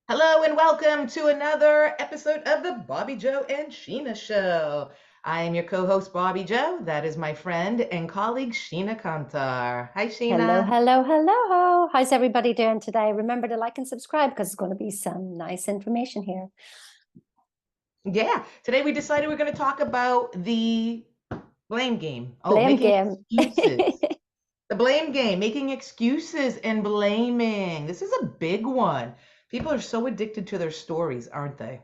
Hello and welcome to another episode of the Bobby Joe and Sheena Show. I am your co-host Bobby Joe. That is my friend and colleague Sheena Kantar. Hi Hello, Sheena. hello, hello. How's everybody doing today? Remember to like and subscribe because it's going to be some nice information here. Today we decided we're going to talk about the blame game. Oh, Blame making game. excuses. The blame game, making excuses and blaming. This is a big one. People are so addicted to their stories, aren't they?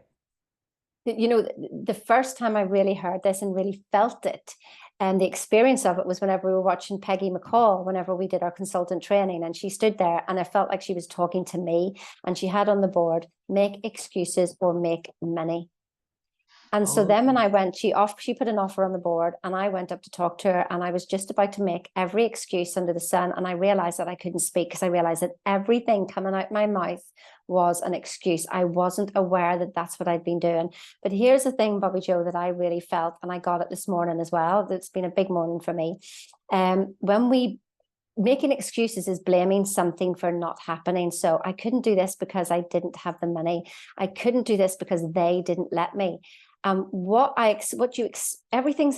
The first time I really heard this and really felt it, and the experience of it was whenever we were watching Peggy McCall, whenever we did our consultant training, and she stood there and I felt like she was talking to me, and she had on the board, make excuses or make money. And so Oh, then when I went, she put an offer on the board and I went up to talk to her and I was just about to make every excuse under the sun. And I realized that I couldn't speak because I realized that everything coming out my mouth was an excuse. I wasn't aware that that's what I'd been doing. But here's the thing, Bobby Joe, that I really felt, and I got it this morning as well. It's been a big morning for me. When we making excuses is blaming something for not happening. So I couldn't do this because I didn't have the money. I couldn't do this because they didn't let me. Everything's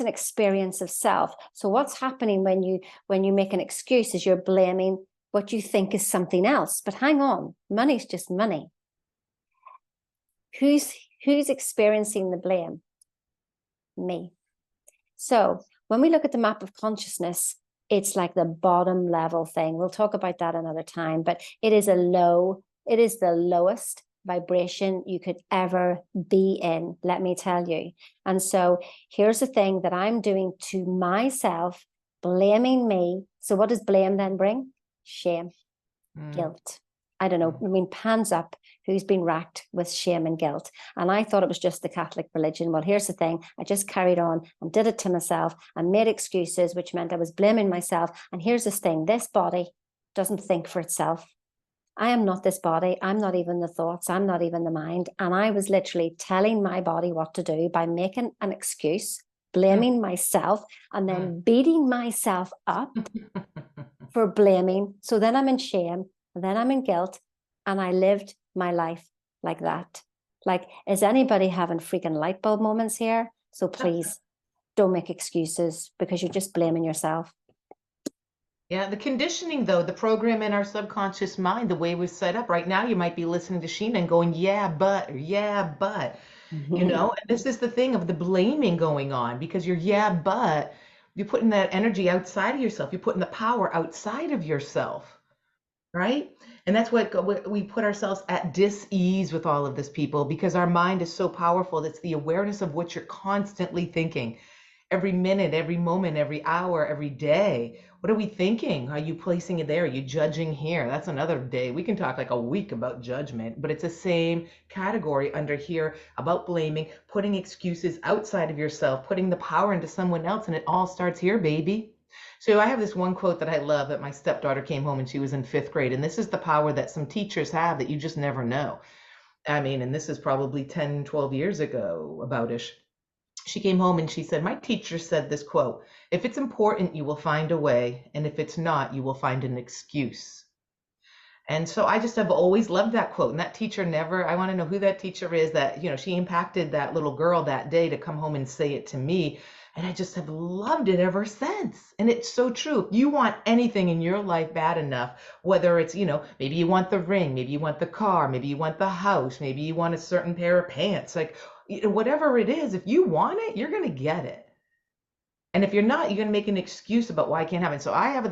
an experience of self. So what's happening when you make an excuse is you're blaming what you think is something else. But hang on, money's just money. Who's experiencing the blame? Me. So when we look at the map of consciousness, it's like the bottom level thing. We'll talk about that another time, but it is the lowest vibration you could ever be in, let me tell you. And so here's the thing that I'm doing to myself, blaming me. So what does blame then bring? Shame, mm, guilt. I don't know. mm. I mean, hands up who's been racked with shame and guilt. And I thought it was just the Catholic religion. Well, here's the thing. I just carried on and did it to myself and made excuses, which meant I was blaming myself. And here's this thing. This body doesn't think for itself. I am not this body. I'm not even the thoughts. I'm not even the mind. And I was literally telling my body what to do by making an excuse, Mm. blaming myself, and Mm. then beating myself up for blaming. So then I'm in shame, and then I'm in guilt, and I lived my life like that. Like, is anybody having freaking light bulb moments here? So please don't make excuses because you're just blaming yourself. Yeah, the conditioning though, the program in our subconscious mind, the way we're set up right now, you might be listening to Sheena and going, yeah, but, or yeah, but, and this is the thing of the blaming going on because you're putting that energy outside of yourself. You're putting the power outside of yourself, right? And that's what we put ourselves at dis-ease with all of this, people, because our mind is so powerful. It's the awareness of what you're constantly thinking every minute, every moment, every hour, every day. What are we thinking? Are you placing it there? Are you judging here? That's another day. We can talk like a week about judgment, but it's the same category under here about blaming, putting excuses outside of yourself, putting the power into someone else. And it all starts here, baby. So I have this one quote that I love that my stepdaughter came home and she was in fifth grade. And this is the power that some teachers have that you just never know. I mean, and this is probably 10, 12 years ago, about ish. She came home and she said, my teacher said this quote, if it's important, you will find a way. And if it's not, you will find an excuse. And so I just have always loved that quote. And that teacher never, I want to know who that teacher is that, she impacted that little girl that day to come home and say it to me. And I just have loved it ever since. And it's so true. If you want anything in your life bad enough, whether it's, maybe you want the ring, maybe you want the car, maybe you want the house, maybe you want a certain pair of pants, like whatever it is, if you want it, you're going to get it. And if you're not, you're going to make an excuse about why it can't happen. So I have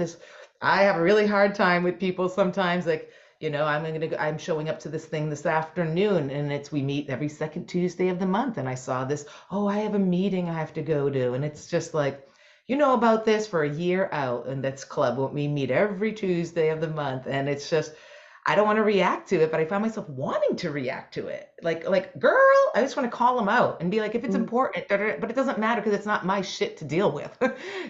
a really hard time with people sometimes, like, I'm showing up to this thing this afternoon and we meet every second Tuesday of the month. And I saw this, oh, I have a meeting I have to go to. And it's just like, you know about this for a year out. And that's club. We meet every Tuesday of the month. And it's just, I don't want to react to it, but I find myself wanting to react to it. Girl, I just want to call them out and be like, if it's important, but it doesn't matter because it's not my shit to deal with.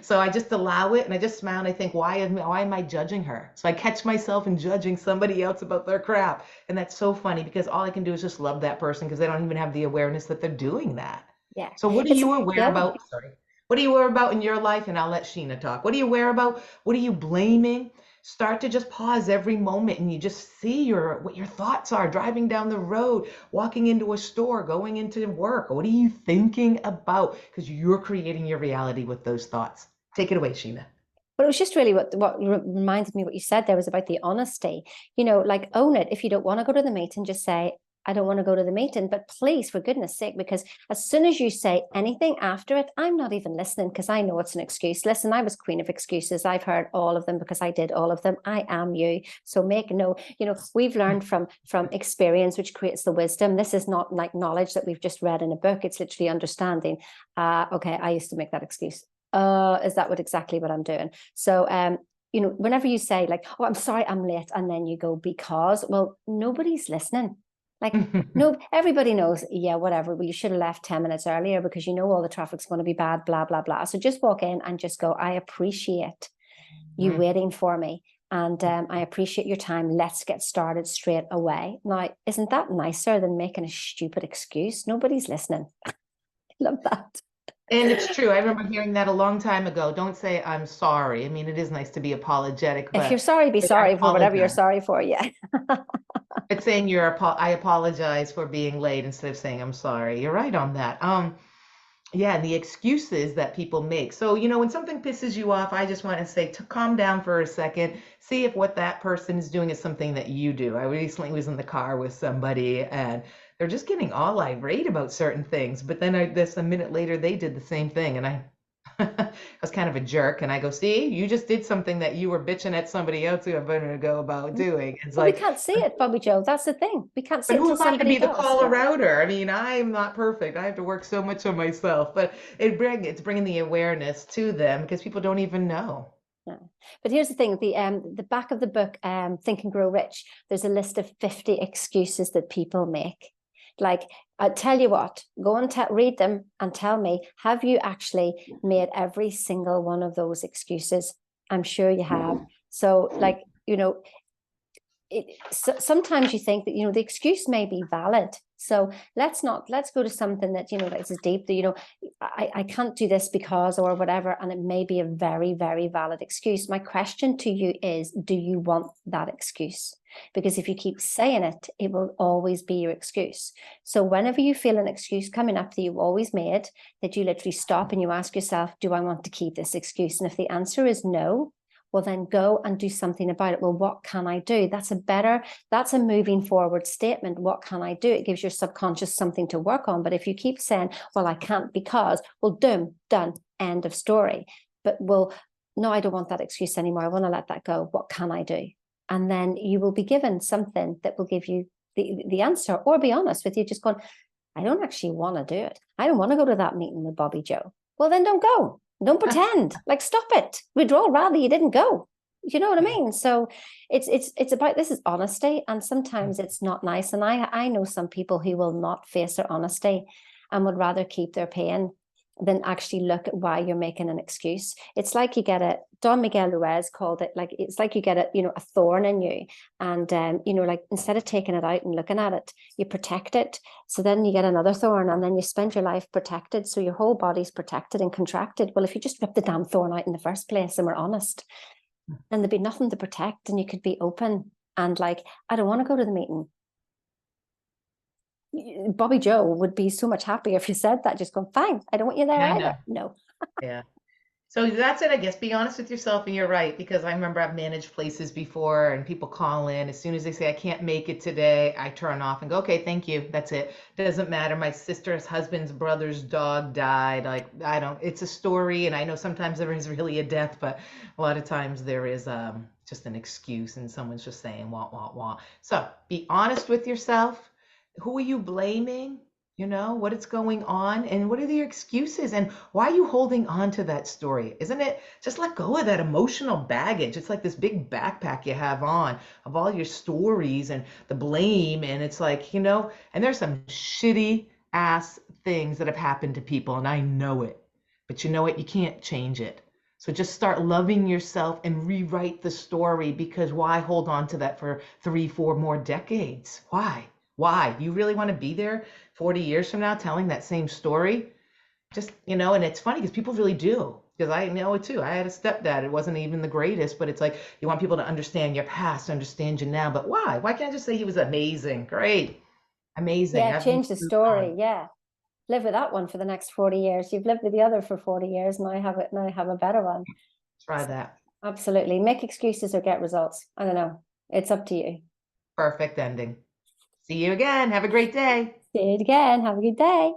So I just allow it and I just smile and I think, why am I judging her? So I catch myself in judging somebody else about their crap. And that's so funny because all I can do is just love that person because they don't even have the awareness that they're doing that. Yeah. So what are It's you aware yeah. about? Sorry. What are you aware about in your life? And I'll let Sheena talk. What are you aware about? What are you blaming? Start to just pause every moment and you just see what your thoughts are driving down the road, walking into a store, going into work. What are you thinking about? Because you're creating your reality with those thoughts. Take it away, Sheena. But it was just really what reminded me what you said there was about the honesty. Like own it. If you don't want to go to the meeting, just say, I don't want to go to the meeting. But please, for goodness sake, because as soon as you say anything after it, I'm not even listening because I know it's an excuse. Listen, I was queen of excuses. I've heard all of them because I did all of them. I am you. So make no, we've learned from experience, which creates the wisdom. This is not like knowledge that we've just read in a book. It's literally understanding. Okay, I used to make that excuse. Is that exactly what I'm doing? So whenever you say like, oh, I'm sorry, I'm late, and then you go because, well, nobody's listening. Like, no, everybody knows, yeah, whatever. Well, you should have left 10 minutes earlier because all the traffic's going to be bad, blah, blah, blah. So just walk in and just go, I appreciate you waiting for me. And I appreciate your time. Let's get started straight away. Now, isn't that nicer than making a stupid excuse? Nobody's listening. Love that. And it's true. I remember hearing that a long time ago. Don't say I'm sorry. I mean, it is nice to be apologetic, If you're but sorry, be say I sorry for whatever you're apologize. sorry for. Yeah. But saying I apologize for being late instead of saying I'm sorry. You're right on that. Yeah, and the excuses that people make. So, when something pisses you off, I just want to say to calm down for a second, see if what that person is doing is something that you do. I recently was in the car with somebody and they're just getting all irate about certain things. But then a minute later, they did the same thing. And I was kind of a jerk. And I go, see, you just did something that you were bitching at somebody else who a minute ago about doing. It's But we like, can't see it, Bobby Joe. That's the thing. We can't see but it who until am I to somebody be the does. caller Yeah. router? I mean, I'm not perfect. I have to work so much on myself, but it's bringing the awareness to them because people don't even know. Yeah. But here's the thing: the back of the book, Think and Grow Rich. There's a list of 50 excuses that people make. Like, I tell you what, go and read them and tell me, have you actually made every single one of those excuses? I'm sure you have. So, like, sometimes you think that the excuse may be valid, so let's go to something that that's deep, that I can't do this because or whatever, and it may be a very, very valid excuse. My question to you is, do you want that excuse? Because if you keep saying it, it will always be your excuse. So whenever you feel an excuse coming up that you've always made, that you literally stop and you ask yourself, do I want to keep this excuse? And if the answer is no, well, then go and do something about it. Well, what can I do? That's a moving forward statement. What can I do? It gives your subconscious something to work on. But if you keep saying, well, I can't because, well, done, end of story. But, well, no, I don't want that excuse anymore. I want to let that go. What can I do? And then you will be given something that will give you the answer, or be honest with you, just going, I don't actually want to do it. I don't want to go to that meeting with Bobby Joe. Well, then don't go. Don't pretend. Like, stop it. We'd all rather you didn't go. You know what I mean? So it's about, this is honesty, and sometimes it's not nice. And I know some people who will not face their honesty and would rather keep their pain than actually look at why you're making an excuse. It's like you get Don Miguel Ruiz called it, like, it's like you get a thorn in you, and like, instead of taking it out and looking at it, you protect it. So then you get another thorn, and then you spend your life protected, so your whole body's protected and contracted. Well, if you just rip the damn thorn out in the first place and we're honest, and there'd be nothing to protect, and you could be open and like, I don't want to go to the meeting. Bobby Joe would be so much happier if you said that. Just go, fine, I don't want you there I either. know. No. Yeah. So that's it, I guess. Be honest with yourself, and you're right, because I remember I've managed places before and people call in. As soon as they say, I can't make it today, I turn off and go, okay, thank you. That's it. Doesn't matter. My sister's husband's brother's dog died. Like, it's a story. And I know sometimes there is really a death, but a lot of times there is just an excuse and someone's just saying, wah, wah, wah. So be honest with yourself. Who are you blaming? What is going on and what are the excuses and why are you holding on to that story? Isn't it just let go of that emotional baggage? It's like this big backpack you have on of all your stories and the blame. And it's like, and there's some shitty ass things that have happened to people, and I know it. But you know what? You can't change it. So just start loving yourself and rewrite the story, because why hold on to that for 3, 4 more decades? Why? Why? Do you really want to be there 40 years from now telling that same story? Just, and it's funny because people really do. Because I know it too. I had a stepdad. It wasn't even the greatest, but it's like you want people to understand your past, understand you now. But why? Why can't I just say he was amazing? Great. Amazing. Yeah, I've change the moved on. story. Yeah. Live with that one for the next 40 years. You've lived with the other for 40 years. Now I have it. Now I have a better one. Try that. Absolutely. Make excuses or get results. I don't know. It's up to you. Perfect ending. See you again. Have a great day. See you again. Have a good day.